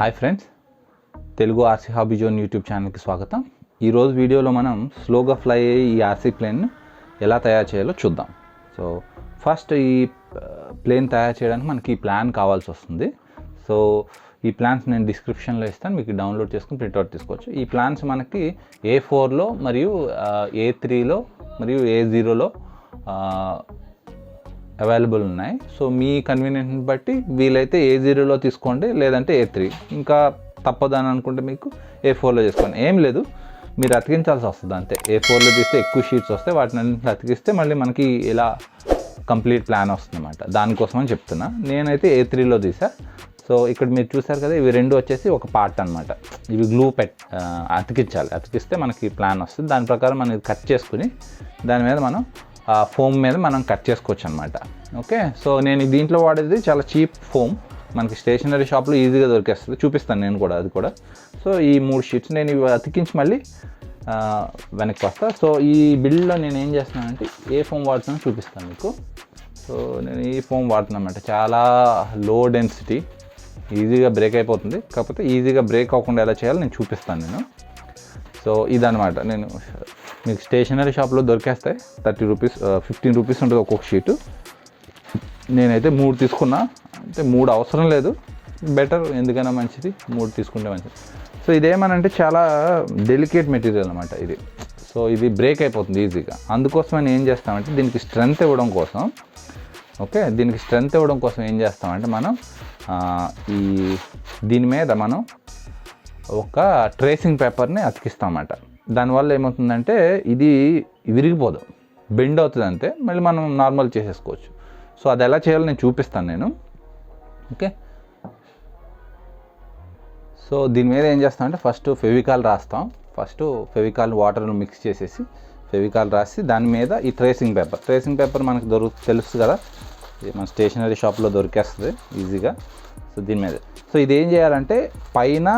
Hi friends, Telugu RC Hobby Zone YouTube ఛానల్కి స్వాగతం. ఈరోజు వీడియోలో మనం స్లోగా ఫ్లై అయ్యే ఈ RC ప్లేన్ ఎలా తయారు చేయాలో చూద్దాం. సో ఫస్ట్ ఈ ప్లేన్ తయారు చేయడానికి మనకి ఈ ప్లాన్ కావాల్సి వస్తుంది. సో ఈ ప్లాన్స్ నేను డిస్క్రిప్షన్లో ఇస్తాను, మీకు డౌన్లోడ్ చేసుకుని ప్రింట్అవుట్ తీసుకోవచ్చు. ఈ ప్లాన్స్ మనకి A4లో మరియు A3లో మరియు A0లో అవైలబుల్ ఉన్నాయి. సో మీ కన్వీనియంట్ని బట్టి వీలైతే A0లో తీసుకోండి, లేదంటే A3. ఇంకా తప్పదని అనుకుంటే మీకు A4లో చేసుకోండి. ఏం లేదు, మీరు అతికించాల్సి వస్తుంది అంతే. A4లో తీస్తే ఎక్కువ షీట్స్ వస్తాయి, వాటిని అతికిస్తే మళ్ళీ మనకి ఇలా కంప్లీట్ ప్లాన్ వస్తుంది అన్నమాట. దానికోసమని చెప్తున్నా. నేనైతే A3లో తీసా. సో ఇక్కడ మీరు చూసారు కదా, ఇవి రెండు వచ్చేసి ఒక పార్ట్ అనమాట. ఇవి గ్లూ అతికించాలి. అతికిస్తే మనకి ప్లాన్ వస్తుంది. దాని ప్రకారం మనం ఇది కట్ చేసుకుని దాని మీద మనం ఫోమ్ మీద మనం కట్ చేసుకోవచ్చు అనమాట. ఓకే, సో నేను దీంట్లో వాడేది చాలా చీప్ ఫోమ్, మనకి స్టేషనరీ షాప్లో ఈజీగా దొరికేస్తుంది. చూపిస్తాను నేను కూడా, అది కూడా. సో ఈ 3 షీట్స్ నేను ఇవి అతికించి మళ్ళీ వెనక్కి వస్తా. సో ఈ బిల్డ్లో నేను ఏం చేస్తున్నానంటే ఏ ఫోమ్ వాడుతున్నానో చూపిస్తాను మీకు. సో నేను ఈ ఫోమ్ వాడుతున్నాను అనమాట. చాలా లో డెన్సిటీ, ఈజీగా బ్రేక్ అయిపోతుంది. కాకపోతే ఈజీగా బ్రేక్ అవ్వకుండా ఎలా చేయాలో నేను చూపిస్తాను నేను. సో ఇదనమాట. నేను మీకు స్టేషనరీ షాప్లో దొరికేస్తాయి. 30 రూపీస్ 15 రూపీస్ ఉంటుంది ఒక్కొక్క షీటు. నేనైతే 3 తీసుకున్నా. అంటే 3 అవసరం లేదు, బెటర్, ఎందుకైనా మంచిది 3 తీసుకుంటే మంచిది. సో ఇదేమనంటే చాలా డెలికేట్ మెటీరియల్ అనమాట ఇది. సో ఇది బ్రేక్ అయిపోతుంది ఈజీగా. అందుకోసమని ఏం చేస్తామంటే దీనికి స్ట్రెంగ్త్ ఇవ్వడం కోసం, ఓకే, దీనికి స్ట్రెంగ్త్ ఇవ్వడం కోసం ఏం చేస్తామంటే మనం దీని మీద మనం ఒక ట్రేసింగ్ పేపర్ని అతికిస్తామన్నమాట. దానివల్ల ఏమవుతుందంటే ఇది విరిగిపోదు, బెండ్ అవుతుంది అంతే, మళ్ళీ మనం నార్మల్ చేసేసుకోవచ్చు. సో అది ఎలా చేయాలో నేను చూపిస్తాను నేను. ఓకే, సో దీని మీద ఏం చేస్తామంటే ఫస్ట్ ఫెవికాల్ రాస్తాం. ఫస్ట్ ఫెవికాల్ వాటర్ను మిక్స్ చేసేసి ఫెవికాల్ రాసి దాని మీద ఈ ట్రేసింగ్ పేపర్ మనకు తెలుసు కదా, ఇది మన స్టేషనరీ షాప్లో దొరికేస్తుంది ఈజీగా. సో దీని మీద ఇది ఏం చేయాలంటే పైన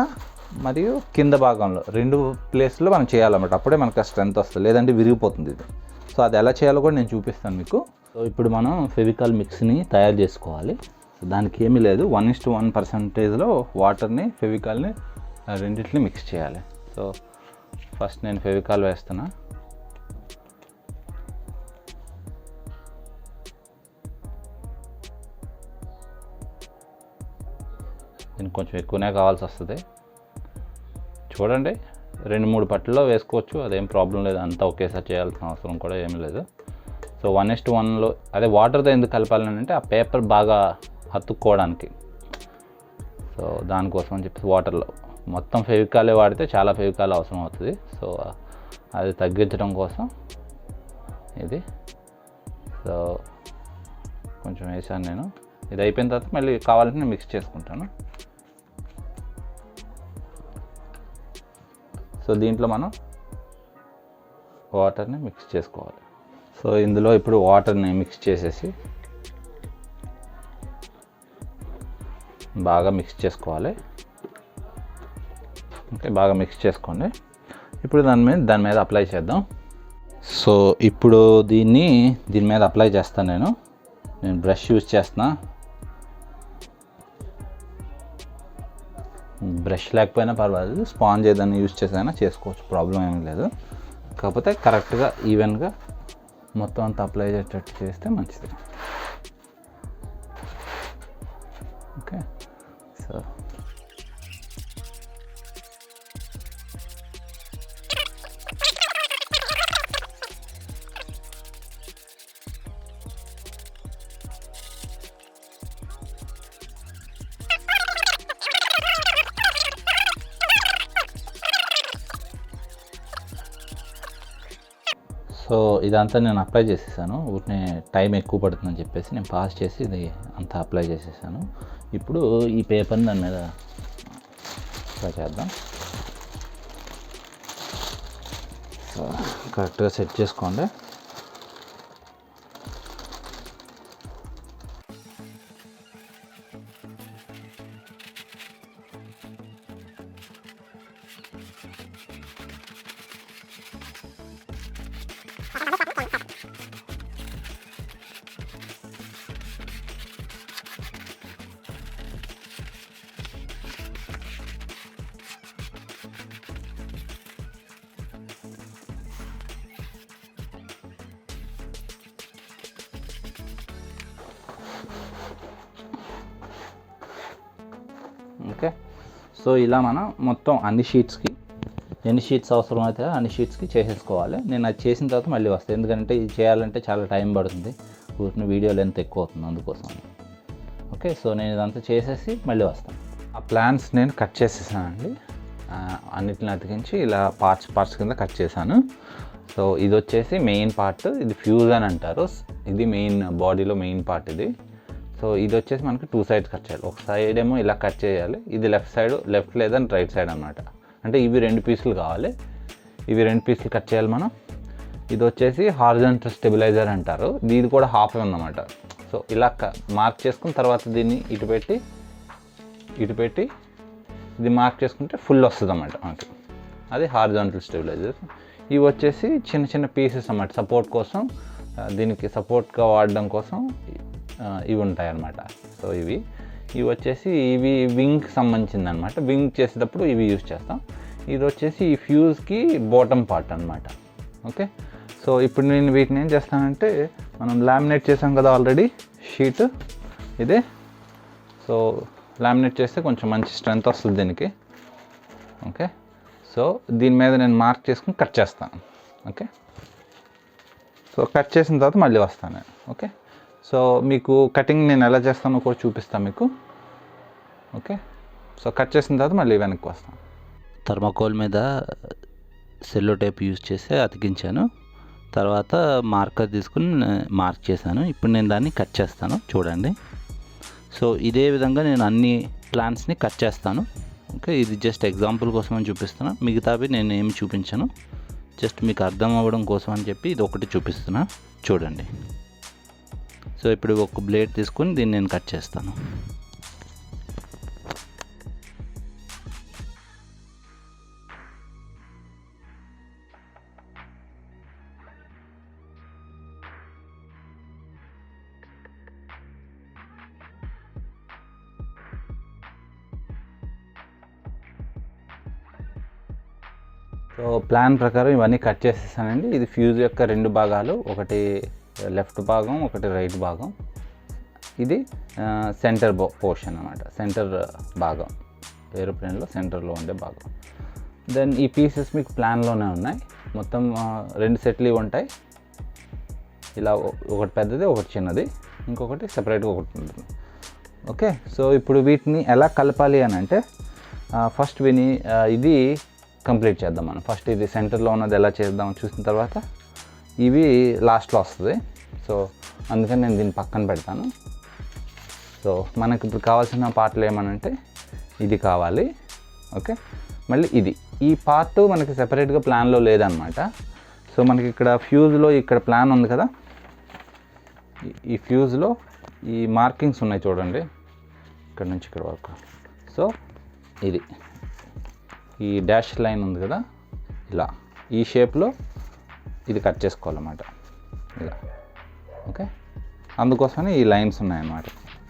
మరియు కింద భాగంలో 2 ప్లేస్లో మనం చేయాలన్నమాట. అప్పుడే మనకు ఆ స్ట్రెంత్ వస్తుంది, లేదంటే విరిగిపోతుంది ఇది. సో అది ఎలా చేయాలో కూడా నేను చూపిస్తాను మీకు. సో ఇప్పుడు మనం ఫెవికాల్ మిక్స్ని తయారు చేసుకోవాలి. దానికి ఏమీ లేదు, 1:1% వాటర్ని ఫెవికాల్ని రెండింటిని మిక్స్ చేయాలి. సో ఫస్ట్ నేను ఫెవికాల్ వేస్తున్నా. దీనికి కొంచెం ఎక్కువనే కావాల్సి వస్తుంది. చూడండి, 2-3 పట్టుల్లో వేసుకోవచ్చు, అదేం ప్రాబ్లం లేదు. అంతా ఒకేసారి చేయాల్సిన అవసరం కూడా ఏమీ లేదు. సో 1:1లో అదే వాటర్తో ఎందుకు కలపాలని అంటే ఆ పేపర్ బాగా అతుక్కోవడానికి. సో దానికోసం అని చెప్పి వాటర్లో మొత్తం ఫెవికాలే వాడితే చాలా ఫెవికాల్ అవసరం అవుతుంది. సో అది తగ్గించడం కోసం ఇది. సో కొంచెం వేసాను నేను. ఇది అయిపోయిన తర్వాత మళ్ళీ కావాలంటే నేను మిక్స్ చేసుకుంటాను. సో దీంట్లో మనం వాటర్ని మిక్స్ చేసుకోవాలి. సో ఇందులో ఇప్పుడు వాటర్ని మిక్స్ చేసేసి బాగా మిక్స్ చేసుకోవాలి. ఓకే, బాగా మిక్స్ చేసుకోండి. ఇప్పుడు దాని మీద అప్లై చేద్దాం. సో ఇప్పుడు దీని మీద అప్లై చేస్తాను నేను బ్రష్ యూజ్ చేస్తున్నా. బ్రష్ లేకపోయినా పర్వాలేదు, స్పాంజ్ ఏదైనా యూజ్ చేసైనా చేసుకోవచ్చు, ప్రాబ్లం ఏమీ లేదు. కాకపోతే కరెక్ట్గా ఈవెన్గా మొత్తం అంతా అప్లై చేసేటట్టు చేస్తే మంచిది. ఓకే, సో సో ఇదంతా నేను అప్లై చేసేసాను. ఊరినే టైం ఎక్కువ పడుతుందని చెప్పేసి నేను పాస్ చేసి ఇది అంతా అప్లై చేసేసాను. ఇప్పుడు ఈ పేపర్ని దాని మీద అప్లై చేద్దాం. సో కరెక్ట్గా సెట్ చేసుకోండి. ఓకే, సో ఇలా మనం మొత్తం అన్ని షీట్స్కి ఎన్ని షీట్స్ అవసరం అయితే అన్ని షీట్స్కి చేసేసుకోవాలి. నేను అది చేసిన తర్వాత మళ్ళీ వస్తాను, ఎందుకంటే ఇది చేయాలంటే చాలా టైం పడుతుంది, కూర్చుని వీడియో లెంత్ ఎక్కువ అవుతుంది అందుకోసం. ఓకే, సో నేను ఇదంతా చేసేసి మళ్ళీ వస్తాను. ఆ ప్లాన్స్ నేను కట్ చేసేసానండి, అన్నిటిని అతికించి ఇలా పార్ట్స్ కింద కట్ చేశాను. సో ఇది వచ్చేసి మెయిన్ పార్ట్, ఇది ఫ్యూజ్ అని అంటారు, ఇది మెయిన్ బాడీలో మెయిన్ పార్ట్ ఇది. సో ఇది వచ్చేసి మనకి 2 sides కట్ చేయాలి. ఒక సైడ్ ఏమో ఇలా కట్ చేయాలి, ఇది లెఫ్ట్ లేదా రైట్ సైడ్ అనమాట. అంటే ఇవి 2 పీసులు కావాలి, ఇవి 2 పీసులు కట్ చేయాలి మనం. ఇది వచ్చేసి హారిజాంటల్ స్టెబిలైజర్ అంటారు, ఇది కూడా హాఫ్ అన్నమాట. సో ఇలా మార్క్ చేసుకుని తర్వాత దీన్ని ఇటు పెట్టి ఇది మార్క్ చేసుకుంటే ఫుల్ వస్తుంది అన్నమాట మనకి, అది హారిజాంటల్ స్టెబిలైజర్. ఇవి వచ్చేసి చిన్న చిన్న పీసెస్ అన్నమాట, సపోర్ట్ కోసం, దీనికి సపోర్ట్గా వాడడం కోసం ఇవి ఉంటాయి అన్నమాట. సో ఇవి వచ్చేసి ఇవి వింగ్కి సంబంధించింది అనమాట, వింగ్ చేసేటప్పుడు ఇవి యూజ్ చేస్తాం. ఇది వచ్చేసి ఈ ఫ్యూజ్కి బాటమ్ పార్ట్ అనమాట. ఓకే, సో ఇప్పుడు నేను వీటిని ఏం చేస్తానంటే, మనం లామినేట్ చేసాం కదా ఆల్రెడీ షీట్ ఇదే. సో లామినేట్ చేస్తే కొంచెం మంచి స్ట్రెంత్ వస్తుంది దీనికి. ఓకే, సో దీని మీద నేను మార్క్ చేసుకుని కట్ చేస్తాను. ఓకే, సో కట్ చేసిన తర్వాత మళ్ళీ వస్తాను. ఓకే, సో మీకు కటింగ్ నేను ఎలా చేస్తానో కూడా చూపిస్తాను మీకు. ఓకే, సో కట్ చేసిన తర్వాత మళ్ళీ వెనక్కి వస్తాను. థర్మోకోల్ మీద సెల్లో టేప్ యూజ్ చేసి అతికించాను, తర్వాత మార్కర్ తీసుకుని మార్క్ చేశాను. ఇప్పుడు నేను దాన్ని కట్ చేస్తాను చూడండి. సో ఇదే విధంగా నేను అన్ని ప్లాన్స్ని కట్ చేస్తాను. ఓకే, ఇది జస్ట్ ఎగ్జాంపుల్ కోసం అని చూపిస్తున్నా, మిగతావి నేను ఏమి చూపించాను, జస్ట్ మీకు అర్థం అవ్వడం కోసం అని చెప్పి ఇది ఒకటి చూపిస్తున్నా చూడండి. సో ఇప్పుడు ఒక బ్లేడ్ తీసుకొని దీన్ని నేను కట్ చేస్తాను. సో ప్లాన్ ప్రకారం ఇవన్నీ కట్ చేసేసానండి. ఇది ఫ్యూజ్ యొక్క 2 భాగాలు, ఒకటి లెఫ్ట్ భాగం, ఒకటి రైట్ భాగం. ఇది సెంటర్ పోర్షన్ అన్నమాట, సెంటర్ భాగం, ఏరోప్లేన్లో సెంటర్లో ఉండే భాగం. దెన్ ఈ పీసెస్ మీకు ప్లాన్లోనే ఉన్నాయి, మొత్తం 2 సెట్లు ఇవి ఉంటాయి. ఇలా ఒకటి పెద్దది, ఒకటి చిన్నది, ఇంకొకటి సెపరేట్గా ఒకటి ఉంటుంది. ఓకే, సో ఇప్పుడు వీటిని ఎలా కలపాలి అని అంటే, ఫస్ట్ ఇది కంప్లీట్ చేద్దాం మనం. ఫస్ట్ ఇది సెంటర్లో ఉన్నది ఎలా చేద్దాం చూసిన తర్వాత ఇవి లాస్ట్లో వస్తుంది. సో అందుకని నేను దీన్ని పక్కన పెడతాను. సో మనకి ఇప్పుడు కావాల్సిన పార్ట్లు ఏమనంటే ఇది కావాలి. ఓకే, మళ్ళీ ఈ పార్ట్ మనకి సెపరేట్గా ప్లాన్లో లేదనమాట. సో మనకి ఇక్కడ ఫ్యూజ్లో ఇక్కడ ప్లాన్ ఉంది కదా, ఈ ఫ్యూజ్లో ఈ మార్కింగ్స్ ఉన్నాయి చూడండి, ఇక్కడ నుంచి ఇక్కడ వరకు. సో ఇది ఈ డాష్ లైన్ ఉంది కదా, ఇలా ఈ షేప్లో ఇది కట్ చేసుకోవాలన్నమాట ఇలా. ఓకే, అందుకోసమని ఈ లైన్స్ ఉన్నాయన్నమాట.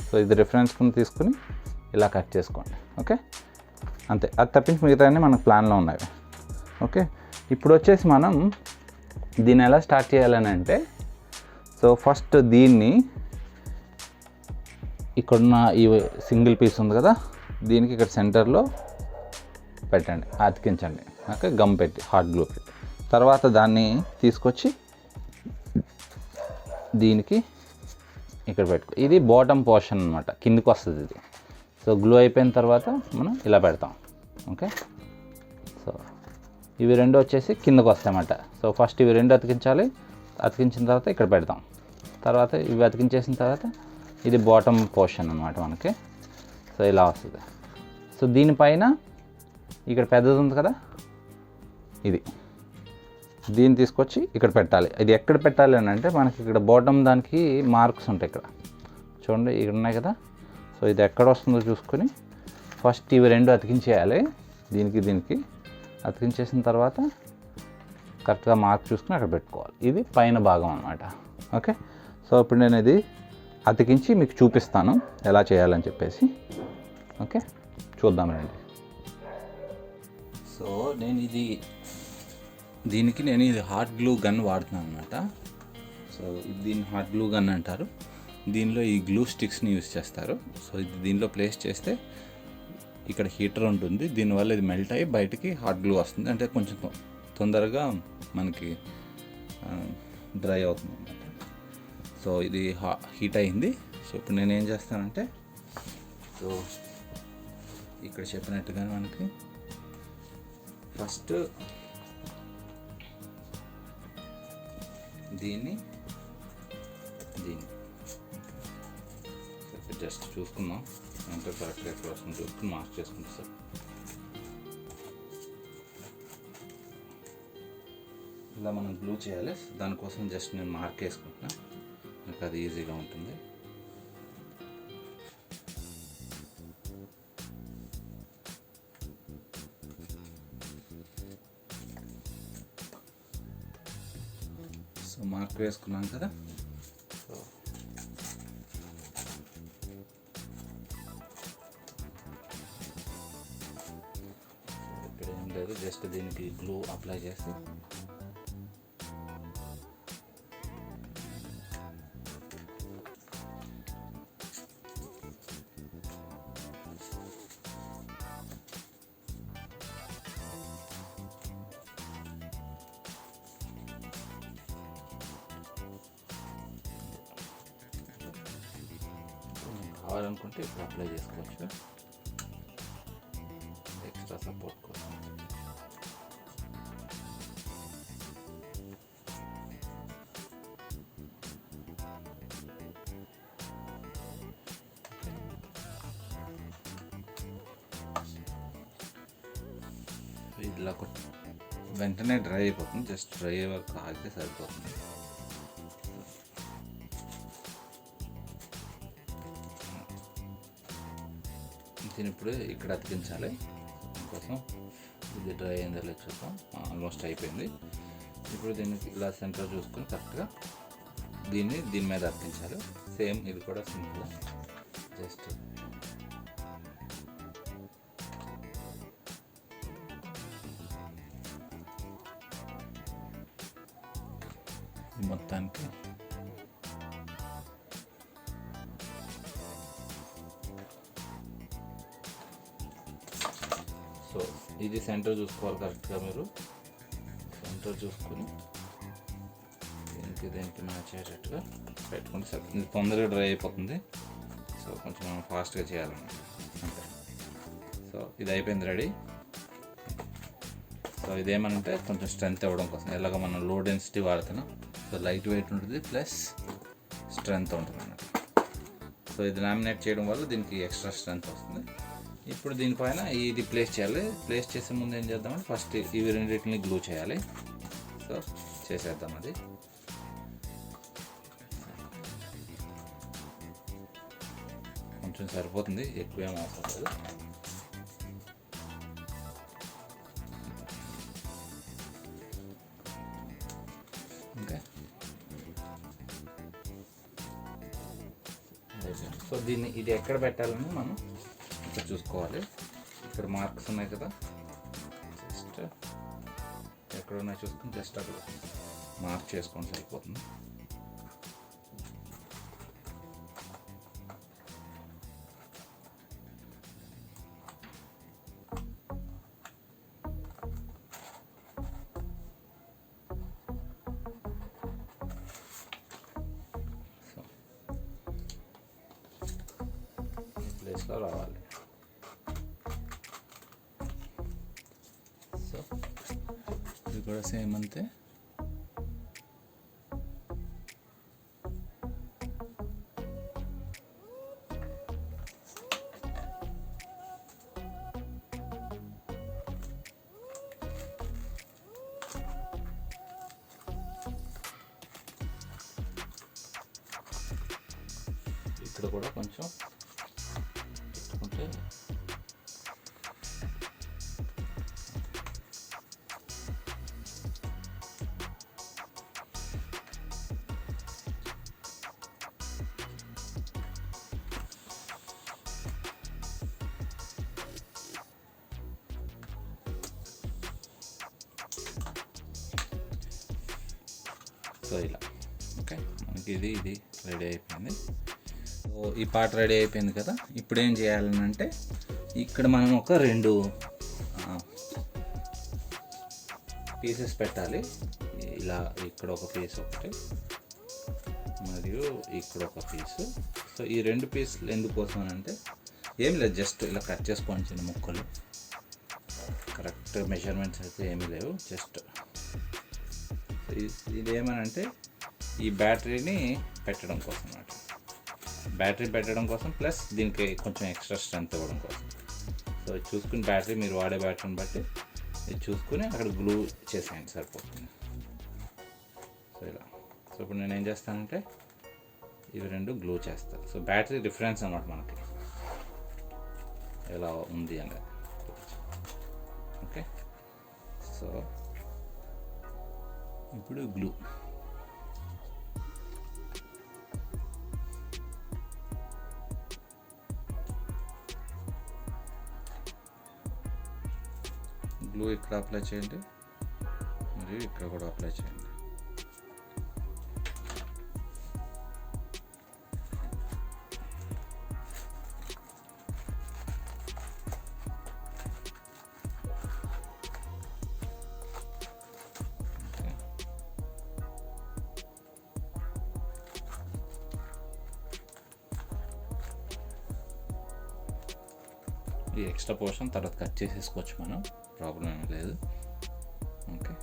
సో ఇది రిఫరెన్స్ కింద తీసుకుని ఇలా కట్ చేసుకోండి. ఓకే, అంతే, అది తప్పించి మిగతాన్ని మనకు ప్లాన్లో ఉన్నాయి. ఓకే, ఇప్పుడు వచ్చేసి మనం దీన్ని ఎలా స్టార్ట్ చేయాలని అంటే, సో ఫస్ట్ దీన్ని ఇక్కడున్న ఈ సింగిల్ పీస్ ఉంది కదా, దీనికి ఇక్కడ సెంటర్లో పెట్టండి, అతికించండి. ఓకే, గమ్ పెట్టి, హాట్ గ్లూ పెట్టి, తర్వాత దాన్ని తీసుకొచ్చి దీనికి ఇక్కడ పెట్టుకో. ఇది బాటమ్ పోర్షన్ అనమాట, కిందికి వస్తుంది ఇది. సో గ్లూ అయిపోయిన తర్వాత మనం ఇలా పెడతాం. ఓకే, సో ఇవి 2 వచ్చేసి కిందకు వస్తాయన్నమాట. సో ఫస్ట్ ఇవి 2 అతికించాలి, అతికించిన తర్వాత ఇక్కడ పెడతాం, తర్వాత ఇవి అతికించేసిన తర్వాత ఇది బాటమ్ పోర్షన్ అనమాట మనకి. సో ఇలా వస్తుంది. సో దీనిపైన ఇక్కడ పెద్దది ఉంది కదా, దీన్ని తీసుకొచ్చి ఇక్కడ పెట్టాలి. ఇది ఎక్కడ పెట్టాలి అని అంటే, మనకి ఇక్కడ బాటమ్ దానికి మార్క్స్ ఉంటాయి, ఇక్కడ చూడండి, ఇక్కడ ఉన్నాయి కదా. సో ఇది ఎక్కడ వస్తుందో చూసుకొని ఫస్ట్ ఇవి 2 అతికించేయాలి, దీనికి అతికించేసిన తర్వాత కరెక్ట్గా మార్క్ చూసుకుని అక్కడ పెట్టుకోవాలి. ఇది పైన భాగం అన్నమాట. ఓకే, సో ఇప్పుడు నేను ఇది అతికించి మీకు చూపిస్తాను ఎలా చేయాలని చెప్పేసి. ఓకే, చూద్దాం రండి. సో దీనికి నేను ఇది హాట్ గ్లూ గన్ వాడుతున్నాను అనమాట. సో దీన్ని హాట్ గ్లూ గన్ అంటారు. దీనిలో ఈ గ్లూ స్టిక్స్ని యూజ్ చేస్తారు. సో ఇది దీనిలో ప్లేస్ చేస్తే ఇక్కడ హీటర్ ఉంటుంది, దీనివల్ల ఇది మెల్ట్ అయ్యి బయటికి హాట్ గ్లూ వస్తుంది, అంటే కొంచెం తొందరగా మనకి డ్రై అవుతుంది అన్నమాట. సో ఇది హీట్ అయింది. సో ఇప్పుడు నేను ఏం చేస్తానంటే, సో ఇక్కడ చెప్పినట్టుగా మనకి ఫస్ట్ దీన్ని జస్ట్ చూసుకుందాం అంటే కరెక్ట్గా ఎక్కడ వస్తుంది చూసుకుని మార్క్ చేసుకుంటాం సార్. ఇలా మనం గ్లూ చేయాలి, దానికోసం జస్ట్ నేను మార్క్ వేసుకుంటున్నా, నాకు అది ఈజీగా ఉంటుంది. సో మార్క్ వేసుకున్నాం కదా. సో ఇక్కడ ఏం లేదు, జస్ట్ దీనికి గ్లూ అప్లై చేసి కావాలనుకుంటే ఇప్పుడు అప్లై చేసుకోవచ్చు ఎక్స్ట్రా సపోర్ట్ కోసం. ఇలా వెంటనే డ్రై అయిపోతుంది, జస్ట్ డ్రై అయ్యే వరకు ఆగితే సరిపోతుంది. దీని ఇప్పుడు ఇక్కడ అతికించాలి, కోసం ఇది డ్రై అయిందో లేక చూద్దాం. ఆల్మోస్ట్ అయిపోయింది. ఇప్పుడు దీనికి ఇలా సెంటర్ చూసుకొని కరెక్ట్గా దీని మీద అతికించాలి. సేమ్ ఇది కూడా సింపుల్, జస్ట్ మొత్తానికి సో ఇది సెంటర్ చూసుకోవాలి కరెక్ట్గా. మీరు సెంటర్ చూసుకొని దేనికి మ్యాచ్ అయ్యేటట్టుగా పెట్టుకుంటే సరే, ఇది తొందరగా డ్రై అయిపోతుంది. సో కొంచెం మనం ఫాస్ట్గా చేయాలన్నమాట అంతే. సో ఇది అయిపోయింది, రెడీ. సో ఇదేమంటే కొంచెం స్ట్రెంత్ ఇవ్వడం కోసం, ఎలాగ మనం లో డెన్సిటీ వాడుతున్నాం. సో లైట్ వెయిట్ ఉంటుంది ప్లస్ స్ట్రెంత్ ఉంటుంది అన్నమాట. సో ఇది లామినేట్ చేయడం వల్ల దీనికి ఎక్స్ట్రా స్ట్రెంత్ వస్తుంది. ఇప్పుడు దీనిపైన ఇది ప్లేస్ చేయాలి. ప్లేస్ చేసే ముందు ఏం చేద్దామంటే ఫస్ట్ ఇవి రెండింటిని గ్లూ చేయాలి. సో చేసేద్దాం. అది కొంచెం సరిపోతుంది, ఎక్కువ ఏం అవసరం లేదు. ఓకే, సో ఇది ఎక్కడ పెట్టాలని మనం ఇక్కడ చూసుకోవాలి. ఇక్కడ మార్క్స్ ఉన్నాయి కదా, జస్ట్ ఎక్కడ ఉన్నాయి చూసుకుని జస్ట్ అక్కడ మార్క్ చేసుకొని సరిపోతుంది. ప్లేస్లో రావాలి. సో ఇది కూడా సేమ్ అంతే. ఇక్కడ కూడా కొంచెం పెట్టుకుంటే సో ఇలా ఓకే, మనకి ఇది రెడీ అయిపోయింది. సో ఈ పార్ట్ రెడీ అయిపోయింది కదా. ఇప్పుడు ఏం చేయాలని అంటే ఇక్కడ మనం ఒక 2 పీసెస్ పెట్టాలి. ఇలా ఇక్కడ ఒక పీస్ ఒకటి మరియు ఇక్కడ ఒక పీసు. సో ఈ 2 పీసులు ఎందుకోసం అని అంటే ఏం లేదు, జస్ట్ ఇలా కట్ చేసుకోండి చిన్న ముక్కలు. కరెక్ట్ మెజర్మెంట్స్ అయితే ఏమీ లేవు, జస్ట్ ఇది ఏమనంటే ఈ బ్యాటరీని పెట్టడం కోసం అన్నమాట. బ్యాటరీ పెట్టడం కోసం ప్లస్ దీనికి కొంచెం ఎక్స్ట్రా స్ట్రెంత్ ఇవ్వడం కోసం. సో చూసుకుని బ్యాటరీ మీరు వాడే బ్యాటరీని బట్టి ఇది చూసుకుని అక్కడ గ్లూ చేసేయండి, సరిపోతుంది. సో ఇలా. సో ఇప్పుడు నేను ఏం చేస్తానంటే ఇవి 2 గ్లూ చేస్తాను. సో బ్యాటరీ డిఫరెన్స్ అన్నమాట మనకి ఎలా ఉంది అనేది. ఓకే, సో ఇప్పుడు గ్లూ ఇక్కడ అప్లై చేయండి మరియు ఇక్కడ కూడా అప్లై చేయండి. ఈ ఎక్స్ట్రా పోర్షన్ తర్వాత కట్ చేసేసుకోవచ్చు మనం, ప్రాబ్లం ఏమీ లేదు. ఓకే,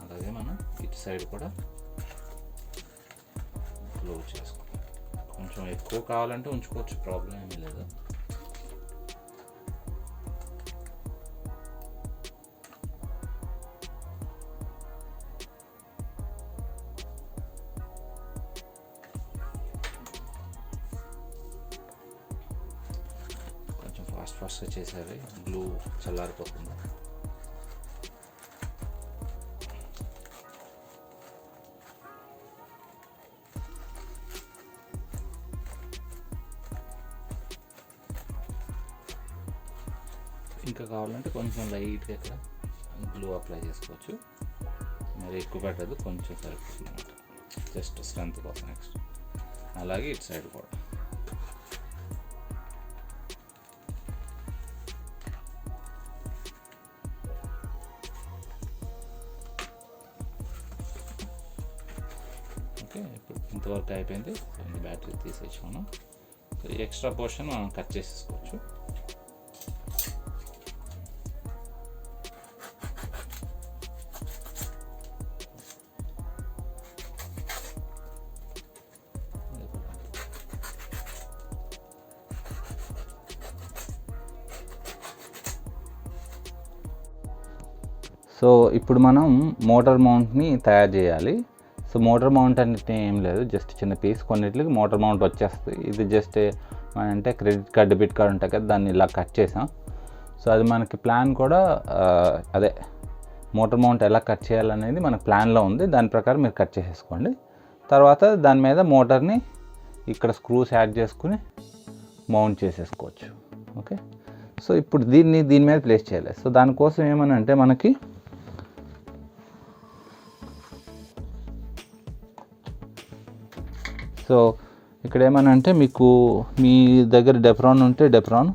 అలాగే మనం ఇటు సైడ్ కూడా క్లోజ్ చేసుకోవాలి. కొంచెం ఎక్కువ కావాలంటే ఉంచుకోవచ్చు, ప్రాబ్లం ఏమీ లేదు. ఫాస్ట్గా చేసేవి, గ్లూ చల్లారిపోతుంది. ఇంకా కావాలంటే కొంచెం లైట్గా ఇక్కడ గ్లూ అప్లై చేసుకోవచ్చు, మరి ఎక్కువ పెట్టదు, కొంచెం సరిపోతుంది అన్నమాట, జస్ట్ స్ట్రెంత్ కోసం నెక్స్ట్. అలాగే ఇటు సైడ్ కూడా ఇప్పుడు ఇంతవరకు అయిపోయింది. బ్యాటరీ తీసేసి మనం ఈ ఎక్స్ట్రా పోర్షన్ మనం కట్ చేసేసుకోవచ్చు. సో ఇప్పుడు మనం మోటార్ మౌంట్ని తయారు చేయాలి. సో మోటార్ మౌంట్ అంటే ఏం లేదు, జస్ట్ చిన్న పీస్, కొన్నిటికి మోటార్ మౌంట్ వచ్చేస్తుంది. ఇది జస్ట్ అంటే క్రెడిట్ కార్డ్ డెబిట్ కార్డ్ ఉంటాయి కదా, దాన్ని ఇలా కట్ చేసాం. సో అది మనకి ప్లాన్ కూడా అదే మోటార్ మౌంట్ ఎలా కట్ చేయాలనేది మనకు ప్లాన్లో ఉంది, దాని ప్రకారం మీరు కట్ చేసేసుకోండి. తర్వాత దాని మీద మోటార్ని ఇక్కడ స్క్రూస్ యాడ్ చేసుకుని మౌంట్ చేసేసుకోవచ్చు. ఓకే, సో ఇప్పుడు దీని మీద ప్లేస్ చేయాలి. సో దానికోసం ఏమని అంటే మనకి సో ఇక్కడ ఏమనంటే మీకు మీ దగ్గర డెప్రాన్ ఉంటే డెప్రాన్,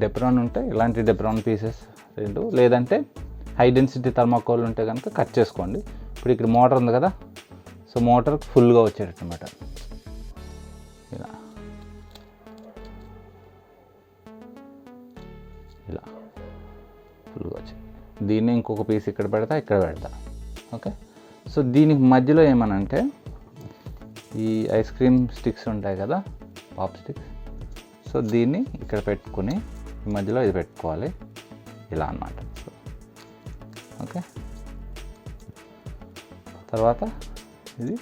డెప్రాన్ ఉంటే ఇలాంటి డెప్రాన్ పీసెస్ 2, లేదంటే హై డెన్సిటీ థర్మాకోల్ ఉంటే కనుక కట్ చేసుకోండి. ఇప్పుడు ఇక్కడ మోటార్ ఉంది కదా, సో మోటార్ ఫుల్గా వచ్చేటట్టు అన్నమాట, ఇలా ఇలా ఫుల్గా వచ్చి దీన్ని ఇంకొక పీస్ ఇక్కడ పెడతా. ఓకే, సో దీనికి మధ్యలో ఏమనంటే ఈ ఐస్ క్రీమ్ స్టిక్స్ ఉంటాయి కదా, పాప్ స్టిక్స్, సో దీన్ని ఇక్కడ పెట్టుకుని ఈ మధ్యలో ఇది పెట్టుకోవాలి, ఇలా అన్నమాట. ఓకే, తర్వాత ఇది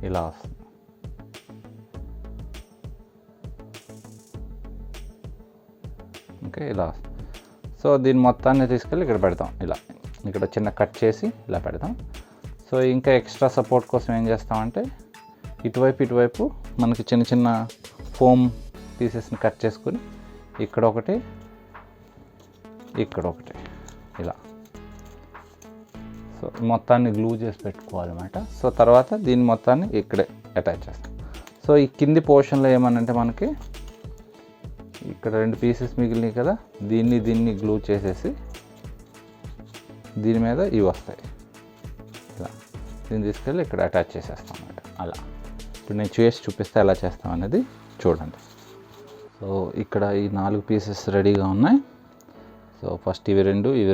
ఇలా వస్తుంది. ఓకే, ఇలా వస్తుంది. సో దీన్ని మొత్తాన్ని తీసుకెళ్ళి ఇక్కడ పెడతాం, ఇలా ఇక్కడ చిన్న కట్ చేసి ఇలా పెడతాం. సో ఇంకా ఎక్స్ట్రా సపోర్ట్ కోసం ఏం చేస్తామంటే ఇటువైపు మనకి చిన్న చిన్న ఫోమ్ పీసెస్ని కట్ చేసుకుని ఇక్కడ ఒకటి ఇలా. సో సో మొత్తాన్ని గ్లూ చేసి పెట్టుకోవాలన్నమాట. సో తర్వాత దీన్ని మొత్తాన్ని ఇక్కడే అటాచ్ చేస్తాం. సో ఈ కింది పోర్షన్లో ఏమనంటే మనకి ఇక్కడ 2 పీసెస్ మిగిలినాయి కదా, దీన్ని గ్లూ చేసేసి దీని మీద ఇవి వస్తాయి. ఇలా దీన్ని తీసుకెళ్ళి ఇక్కడ అటాచ్ చేసేస్తాం అన్నమాట. అలా ఇప్పుడు నేను చేసి చూపిస్తే ఎలా చేస్తాం అనేది చూడండి. సో ఇక్కడ ఈ 4 పీసెస్ రెడీగా ఉన్నాయి. సో ఫస్ట్ ఇవి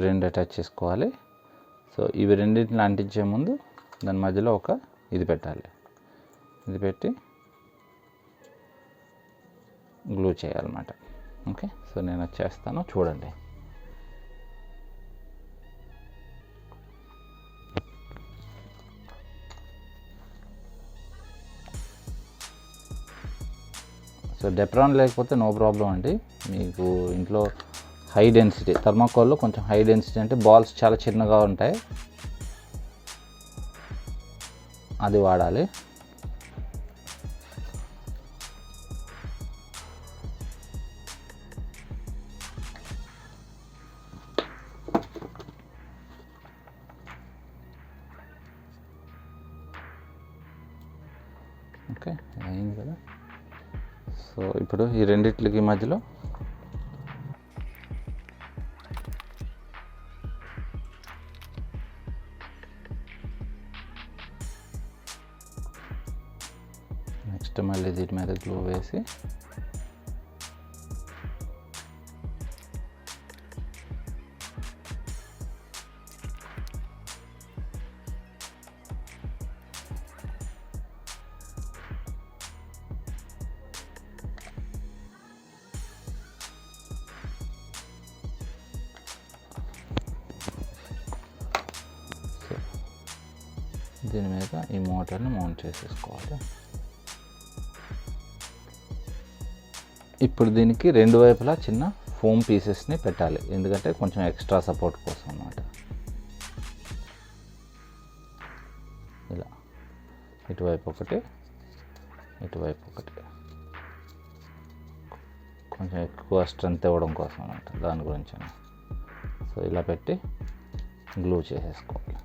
రెండు అటాచ్ చేసుకోవాలి. సో ఇవి రెండింటిని అంటించే ముందు దాని మధ్యలో ఒక ఇది పెట్టాలి. ఇది పెట్టి గ్లూ చేయాలన్నమాట. ఓకే, సో నేను అది చేస్తాను, చూడండి. సో డెప్రాన్ లేకపోతే నో ప్రాబ్లం అండి. మీకు ఇంట్లో హై డెన్సిటీ థర్మాకోల్లో కొంచెం హై డెన్సిటీ అంటే బాల్స్ చాలా చిన్నగా ఉంటాయి, అది వాడాలి. ఓకే, అయింది కదా. సో ఇప్పుడు ఈ రెండిట్లకి మధ్యలో నెక్స్ట్ మళ్ళీ దీని మీద గ్లూ వేసి దీని మీద ఈ మోటార్ని మౌంట్ చేసేసుకోవాలి. ఇప్పుడు దీనికి 2 వైపులా చిన్న ఫోమ్ పీసెస్ని పెట్టాలి, ఎందుకంటే కొంచెం ఎక్స్ట్రా సపోర్ట్ కోసం అన్నమాట. ఇలా ఇటువైపు ఒకటి, ఇటువైపు ఒకటి, కొంచెం ఎక్కువ స్ట్రెంత్ ఇవ్వడం కోసం అన్నమాట, దాని గురించి. సో ఇలా పెట్టి గ్లూ చేసేసుకోవాలి.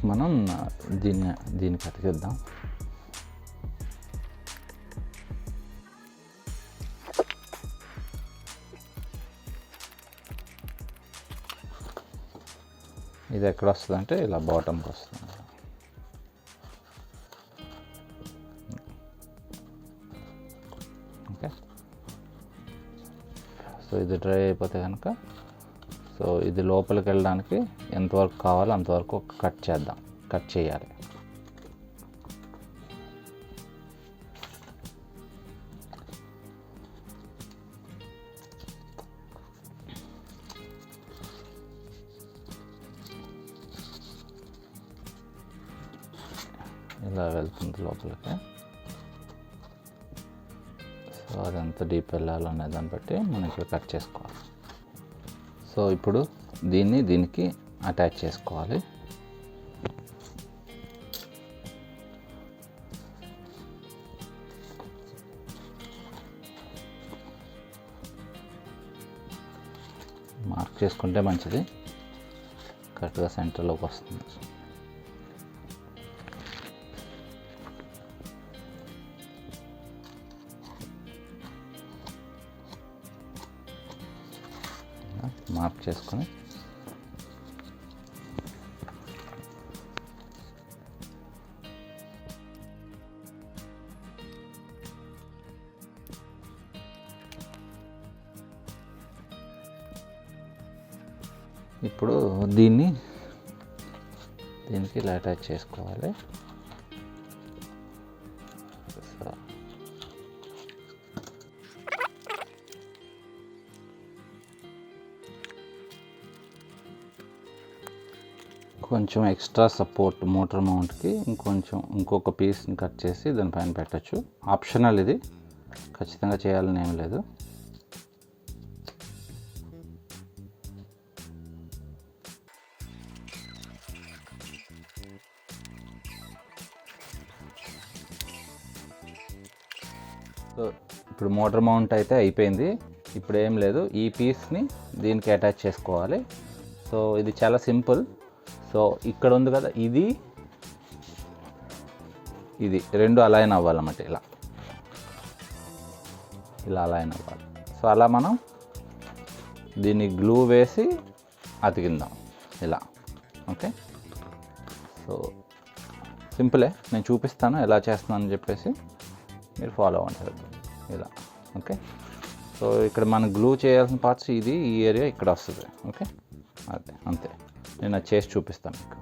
మనం దీనికి అతికిద్దాం. ఇది ఎక్కడ వస్తుంది అంటే ఇలా బాటమ్కి వస్తుంది. ఓకే, సో ఇది డ్రై అయిపోతే కనుక సో ఇది లోపలికి వెళ్ళడానికి ఎంతవరకు కావాలో అంతవరకు కట్ చేయాలి. ఇలా వెళ్తుంది లోపలికి. సో అది ఎంత డీప్ వెళ్ళాలనే దాన్ని బట్టి మనం ఇక్కడ కట్ చేసుకోవాలి. సో ఇప్పుడు దీనికి అటాచ్ చేసుకోవాలి. మార్క్ చేసుకుంటే మంచిది, కరెక్ట్గా సెంటర్లోకి వస్తుంది. మార్క్ చేసుకొని ఇప్పుడు దీనికి ఇలా అటాచ్ చేసుకోవాలి. కొంచెం ఎక్స్ట్రా సపోర్ట్ మోటార్ మౌంట్కి ఇంకొక పీస్ని కట్ చేసి దానిపైన పెట్టచ్చు. ఆప్షనల్, ఇది ఖచ్చితంగా చేయాలని ఏం లేదు. సో ఇప్పుడు మోటార్ మౌంట్ అయితే అయిపోయింది. ఇప్పుడు ఏం లేదు, ఈ పీస్ని దీనికి అటాచ్ చేసుకోవాలి. సో ఇది చాలా సింపుల్. సో ఇక్కడ ఉంది కదా, ఇది రెండు అలైన్ అవ్వాలన్నమాట. ఇలా అలైన్ అవ్వాలి. సో అలా మనం దీన్ని గ్లూ వేసి అతికిందాం ఇలా. ఓకే, సో సింపులే, నేను చూపిస్తాను ఎలా చేస్తున్నానని చెప్పేసి మీరు ఫాలో అవ్వండి ఇలా. ఓకే, సో ఇక్కడ మనం గ్లూ చేయాల్సిన పార్ట్స్ ఈ ఏరియా ఇక్కడ వస్తుంది. ఓకే, అదే అంతే, నేను అది చేసి చూపిస్తాను మీకు.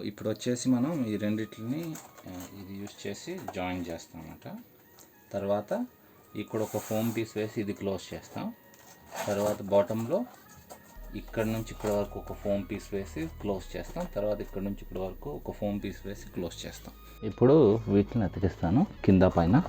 ఇప్పుడు వచ్చేసి మనం ఈ రెండిటిని ఇది యూస్ చేసి జాయిన్ చేస్తాం అన్నమాట. తర్వాత ఇక్కడ ఒక ఫోమ్ పీస్ వేసి ఇది క్లోజ్ చేస్తాం. తర్వాత బాటంలో ఇక్కడ నుంచి ఇక్కడ వరకు ఒక ఫోమ్ పీస్ వేసి క్లోజ్ చేస్తాం. తర్వాత ఇక్కడ నుంచి ఇక్కడ వరకు ఒక ఫోమ్ పీస్ వేసి క్లోజ్ చేస్తాం. ఇప్పుడు వీటిని అతికిస్తాను కింద పైన.